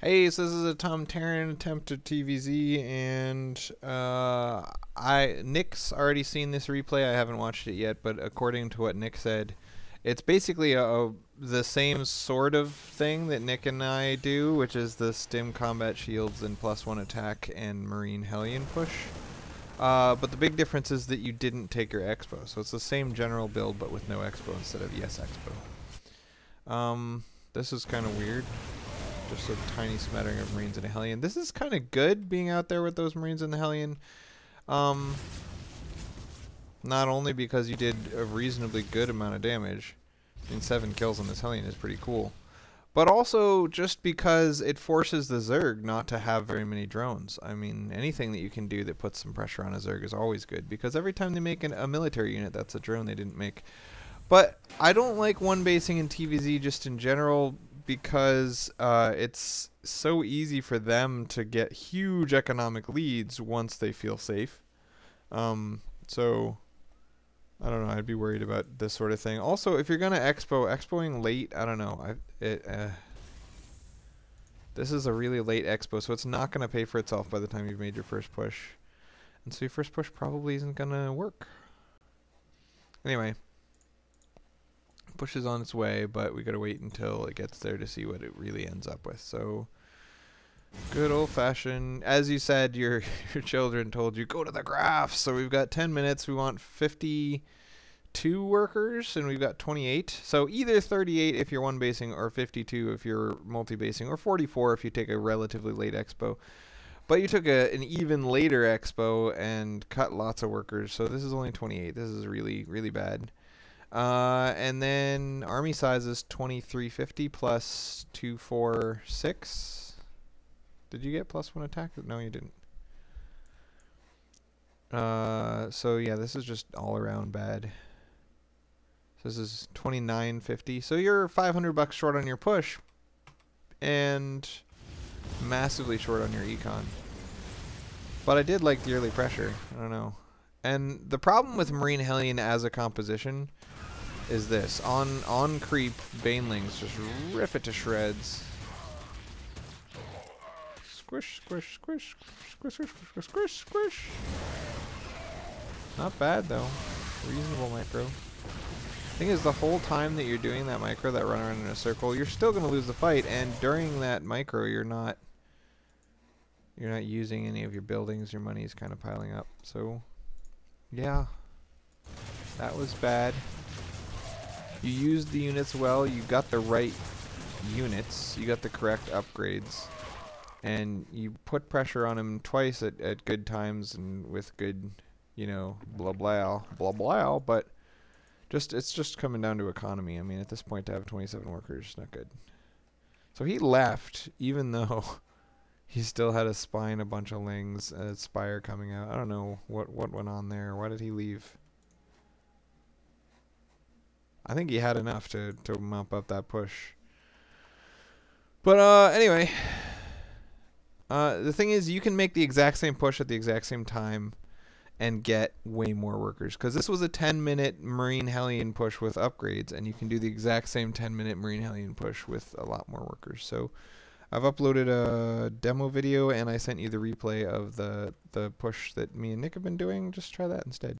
Hey, so this is a tomterran attempt at TvZ, and Nick's already seen this replay. I haven't watched it yet, but according to what Nick said, it's basically the same sort of thing that Nick and I do, which is the stim combat shields and +1 attack and marine hellion push. But the big difference is that you didn't take your expo, so it's the same general build, but with no expo instead of yes expo. This is kind of weird. Just a tiny smattering of Marines and a Hellion. This is kind of good, being out there with those Marines and the Hellion. Not only because you did a reasonably good amount of damage. I mean, 7 kills on this Hellion is pretty cool. But also just because it forces the Zerg not to have very many drones. I mean, anything that you can do that puts some pressure on a Zerg is always good, because every time they make a military unit, that's a drone they didn't make. But I don't like one-basing in TvZ just in general, because it's so easy for them to get huge economic leads once they feel safe. So I don't know, I'd be worried about this sort of thing. Also, if you're gonna expoing late, I don't know. This is a really late expo, so it's not gonna pay for itself by the time you've made your first push, and so your first push probably isn't gonna work. Anyway. Push is on its way, but we gotta wait until it gets there to see what it really ends up with. So, good old-fashioned, as you said, your children told you, go to the graph. So we've got 10 minutes. We want 52 workers, and we've got 28. So either 38 if you're one-basing, or 52 if you're multi-basing, or 44 if you take a relatively late expo. But you took an even later expo and cut lots of workers, so this is only 28. This is really, really bad. And then army size is 2350 plus 246. Did you get +1 attack? No, you didn't. So yeah, this is just all around bad. So this is 2950. So you're $500 short on your push, and massively short on your econ. But I did like the early pressure. I don't know. And the problem with Marine Hellion as a composition is this. On creep, Banelings just rip it to shreds. Squish, squish, squish, squish, squish, squish, squish, squish. Not bad though. Reasonable micro. Thing is, the whole time that you're doing that micro, that run around in a circle, you're still gonna lose the fight, and during that micro you're not using any of your buildings, your money's kinda piling up. So yeah. That was bad. You used the units well, you got the right units, you got the correct upgrades, and you put pressure on him twice at good times and with good, you know, blah blah, blah blah, but it's just coming down to economy. I mean, at this point to have 27 workers is not good. So he left, even though he still had a spine, a bunch of lings, a spire coming out. I don't know what went on there. Why did he leave? I think he had enough to mop up that push. But anyway, the thing is, you can make the exact same push at the exact same time and get way more workers, because this was a 10-minute Marine Hellion push with upgrades, and you can do the exact same 10-minute Marine Hellion push with a lot more workers. So I've uploaded a demo video, and I sent you the replay of the push that me and Nick have been doing. Just try that instead.